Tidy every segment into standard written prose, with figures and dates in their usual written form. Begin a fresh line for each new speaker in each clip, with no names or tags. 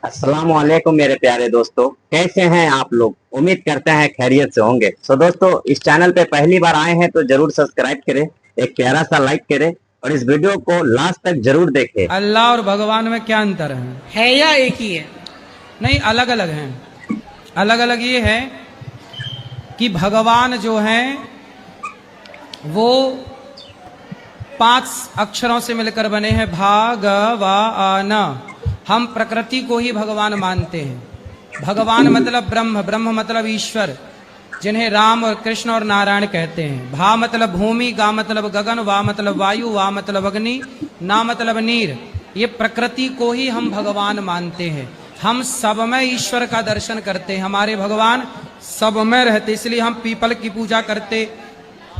अस्सलाम वालेकुम मेरे प्यारे दोस्तों, कैसे हैं आप लोग। उम्मीद करते हैं खैरियत से होंगे। सो दोस्तों, इस चैनल पे पहली बार आए हैं तो जरूर सब्सक्राइब करें, एक प्यारा सा लाइक करें और इस वीडियो को लास्ट तक जरूर देखें।
अल्लाह और भगवान में क्या अंतर है
या एक ही है?
नहीं, अलग अलग हैं। अलग अलग ये है कि भगवान जो हैं वो 5 अक्षरों से मिलकर बने हैं, भागवान। हम प्रकृति को ही भगवान मानते हैं। भगवान मतलब ब्रह्म, ब्रह्म मतलब ईश्वर, जिन्हें राम और कृष्ण और नारायण कहते हैं। भा मतलब भूमि, गा मतलब गगन, वा मतलब वायु, वा मतलब अग्नि, ना मतलब नीर। ये प्रकृति को ही हम भगवान मानते हैं। हम सब में ईश्वर का दर्शन करते हैं। हमारे भगवान सब में रहते, इसलिए हम पीपल की पूजा करते,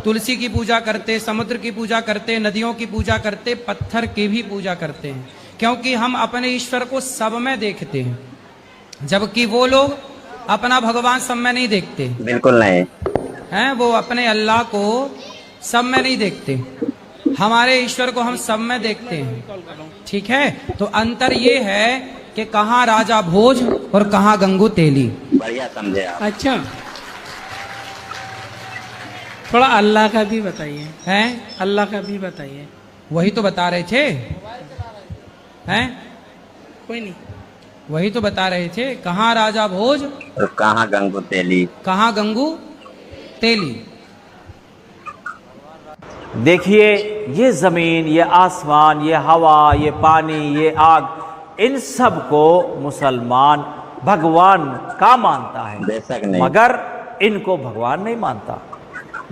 तुलसी की पूजा करते, समुद्र की पूजा करते, नदियों की पूजा करते, पत्थर की भी पूजा करते हैं, क्योंकि हम अपने ईश्वर को सब में देखते हैं। जबकि वो लोग अपना भगवान सब में नहीं देखते।
बिल्कुल नहीं
हैं, वो अपने अल्लाह को सब में नहीं देखते। हमारे ईश्वर को हम सब में देखते हैं। ठीक है, तो अंतर ये है कि कहाँ राजा भोज और कहाँ गंगू तेली।
बढ़िया समझे आप।
अच्छा, थोड़ा अल्लाह का भी बताइए।
हैं,
अल्लाह का भी बताइए।
वही तो बता रहे थे। हैं,
कोई नहीं।
वही तो बता रहे थे, कहाँ राजा भोज
और कहाँ गंगू तेली।
कहाँ गंगू तेली।
देखिए, ये ज़मीन, ये आसमान, ये हवा, ये पानी, ये आग, इन सब को मुसलमान भगवान का मानता है,
बेशक नहीं,
मगर इनको भगवान नहीं मानता।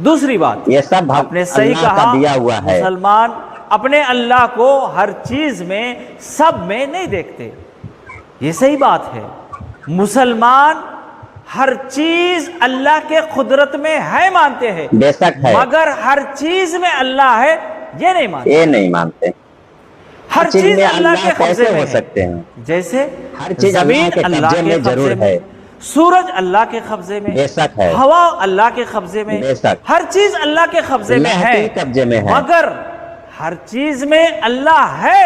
दूसरी बात,
ये सब
आपने सही
अल्लाह
कहा,
का दिया हुआ है।
मुसलमान अपने अल्लाह को हर चीज में, सब में नहीं देखते। ये सही बात है। मुसलमान हर चीज अल्लाह के कुदरत में है मानते हैं,
बेशक है,
मगर हर चीज में अल्लाह है ये नहीं मानते।
ये नहीं मानते।
हर चीज
में
अल्लाह के कब्जे
कैसे
में
हो
है।
सकते हैं।
जैसे
हर चीज
जमीन
अल्लाह के
अल्लाह
कब्जे
के
में जरूर
कब्जे
है।
में, सूरज अल्लाह के कब्जे में,
बेशक है,
हवा अल्लाह के कब्जे में,
बेशक,
हर चीज अल्लाह के कब्जे में
अल्लाह
है,
के कब्जे में है,
मगर हर चीज में अल्लाह है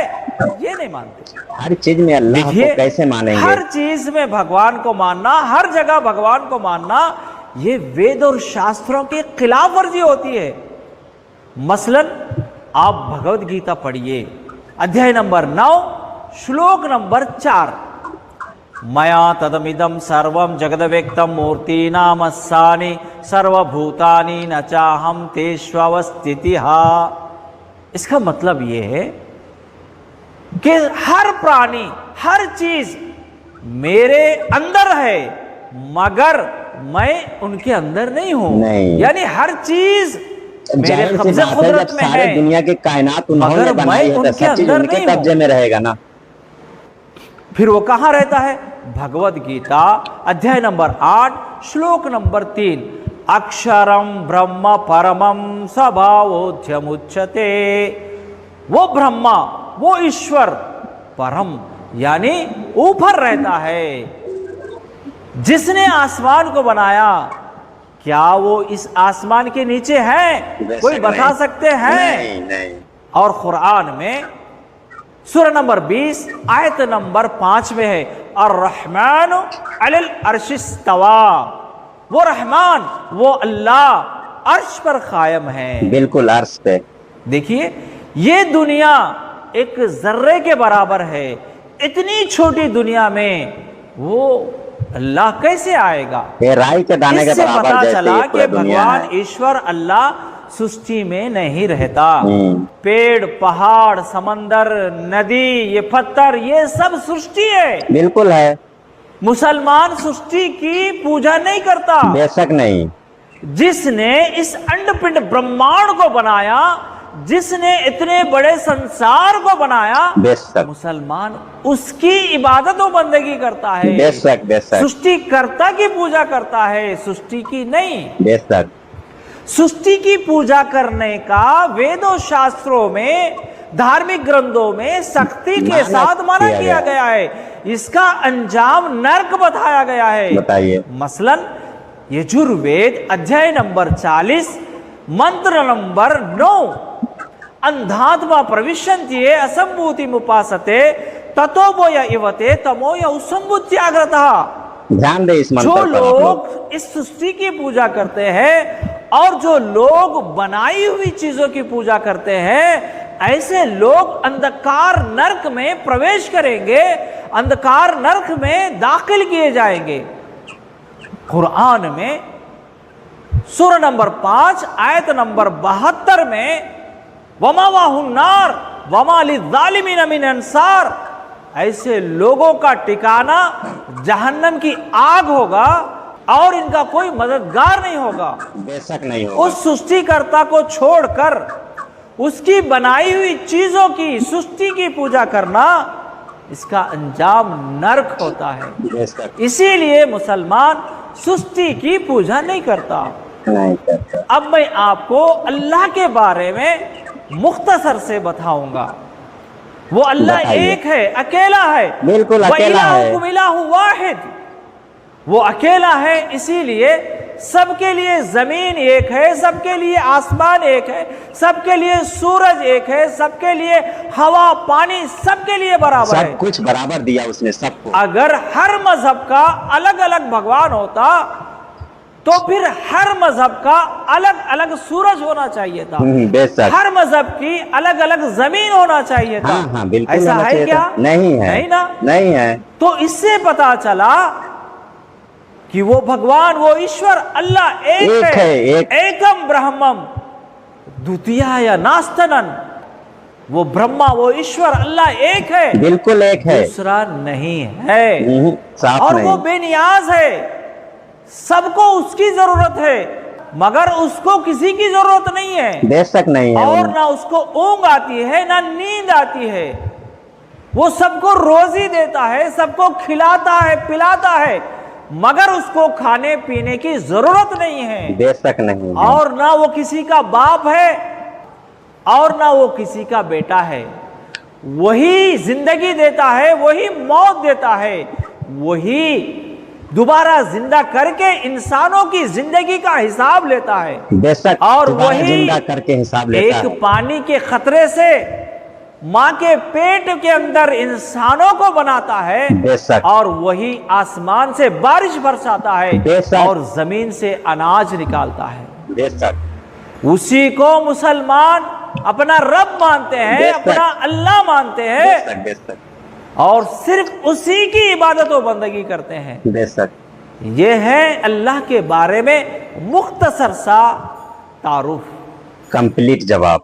ये नहीं मानते।
हर चीज में अल्लाह को कैसे मानेंगे।
हर चीज में भगवान को मानना, हर जगह भगवान को मानना, ये वेद और शास्त्रों की खिलाफ वर्जी होती है। मसलन आप भगवत गीता पढ़िए, अध्याय नंबर 9, श्लोक नंबर 4। मया तदमिदं सर्वं जगद्व्यक्तं मूर्तीनामस्सानि सर्वभूतानि न चाहं तेष्वस्थितिः। इसका मतलब ये है कि हर प्राणी, हर चीज मेरे अंदर है, मगर मैं उनके अंदर नहीं हूं।
नहीं,
यानी हर चीज मेरे कब्जे कुदरत में है,
दुनिया के कायनात उन्होंने
मगर
बनाई है,
मैं
तो सब चीज
अंदर
उनके
नहीं
कब्जे
हूं।
में रहेगा ना।
फिर वो कहां रहता है? भगवत गीता अध्याय नंबर 8, श्लोक नंबर 3, अक्षरम ब्रह्म परमम स्वभावोध्यमुच्यते। वो ब्रह्मा, वो ईश्वर परम यानी ऊपर रहता है। जिसने आसमान को बनाया, क्या वो इस आसमान के नीचे है? कोई बता सकते हैं?
नहीं, नहीं।
और कुरान में सूरा नंबर 20 आयत नंबर 5 में है, अर्रहमान अलल अर्श इस्तवा। वो रहमान, वो अल्लाह अर्श पर कायम है।
बिल्कुल अर्श पे।
देखिए, ये दुनिया एक जर्रे के बराबर है। इतनी छोटी दुनिया में वो अल्लाह कैसे आएगा?
राई के दाने के
इससे
बराबर
पता
जैसे
चला
ये पूरा
कि
दुनिया
भगवान
है।
ईश्वर अल्लाह सृष्टि में नहीं रहता। पेड़, पहाड़, समंदर, नदी, ये पत्थर, ये सब सृष्टि है।
बिल्कुल है।
मुसलमान सृष्टि की पूजा नहीं करता।
बेशक नहीं।
जिसने इस अंडपिंड ब्रह्मांड को बनाया, जिसने इतने बड़े संसार को बनाया,
बेशक
मुसलमान उसकी इबादत और बंदगी करता है।
बेशक, बेशक,
सृष्टिकर्ता की पूजा करता है, सृष्टि की नहीं।
बेशक।
सृष्टि की पूजा करने का वेदों शास्त्रों में, धार्मिक ग्रंथों में सख्ती के साथ मना किया गया है। इसका अंजाम नरक बताया गया है।
बताइए।
मसलन यजुर्वेद अध्याय नंबर 40 मंत्र नंबर 9, अंधात्मा प्रविशन्ति असंभूति मुपासते ततोबोय इवते तमोय उसंबुत्याग्रतः।
ध्यान दे इस मंत्र
जो
पर आप लोग।
लोग इस सृष्टि की पूजा करते हैं और जो लोग बनाई हुई चीजों की पूजा करते हैं, ऐसे लोग अंधकार नरक में प्रवेश करेंगे, अंधकार नरक में दाखिल किए जाएंगे। कुरान में सूरा नंबर 5 आयत नंबर 72 में वमा वाहुन्नार वमा लिज़ालिमीन मिन अंसार, ऐसे लोगों का ठिकाना जहन्नम की आग होगा और इनका कोई मददगार नहीं होगा।
बेशक नहीं होगा।
उस सृष्टिकर्ता को छोड़कर उसकी बनाई हुई चीजों की, सृष्टि की पूजा करना, इसका अंजाम नरक होता है।
बेशक
इसीलिए मुसलमान सृष्टि की पूजा नहीं करता।
नहीं करता।
अब मैं आपको अल्लाह के बारे में मुख्तसर से बताऊंगा। वो अल्लाह
बताइए।
एक है, अकेला है।
बिल्कुल अकेला है।
वइलाहुकुम इलाहुन वाहिद, वो अकेला है। इसीलिए सबके लिए जमीन एक है, सबके लिए आसमान एक है, सबके लिए सूरज एक है, सबके लिए हवा पानी सबके लिए बराबर है।
सब कुछ बराबर दिया उसने सबको।
अगर हर मजहब का अलग अलग भगवान होता तो फिर हर मजहब का अलग अलग सूरज होना चाहिए था।
बेशक।
हर मजहब की अलग अलग जमीन होना चाहिए था।
हाँ हाँ बिल्कुल
ऐसा
होना
है
चाहिए
क्या?
था। नहीं है।
नहीं ना।
नहीं है।
तो इससे पता चला कि वो भगवान, वो ईश्वर अल्लाह एक है।
एक।
एकम ब्रह्मम द्वितीयाय नास्तनन, वो ब्रह्मा, वो ईश्वर अल्लाह एक है,
बिल्कुल एक है।
दूसरा नहीं है।
साफ
और
नहीं।
वो बेनियाज है, सबको उसकी जरूरत है, मगर उसको किसी की जरूरत नहीं है।
बेशक नहीं है।
और ना उसको ऊंघ आती है ना नींद आती है। वो सबको रोजी देता है, सबको खिलाता है पिलाता है, मगर उसको खाने पीने की जरूरत नहीं है।
बेशक नहीं है।
और ना वो किसी का बाप है और ना वो किसी का बेटा है। वही जिंदगी देता है, वही मौत देता है, वही दोबारा जिंदा करके इंसानों की जिंदगी का हिसाब लेता है।
बेशक।
और
दोबारा
वही
जिंदा करके हिसाब लेता
एक
है।
पानी के खतरे से मां के पेट के अंदर इंसानों को बनाता है।
बेशक।
और वही आसमान से बारिश बरसाता है
बेशक।
और जमीन से अनाज निकालता है।
बेशक।
उसी को मुसलमान अपना रब मानते हैं,
बेशक।
अपना अल्लाह मानते हैं
बेशक। बेशक।
और सिर्फ उसी की इबादत व बंदगी करते हैं।
बेशक।
ये है अल्लाह के बारे में मुख्तसर सा तारुफ।
कंप्लीट जवाब।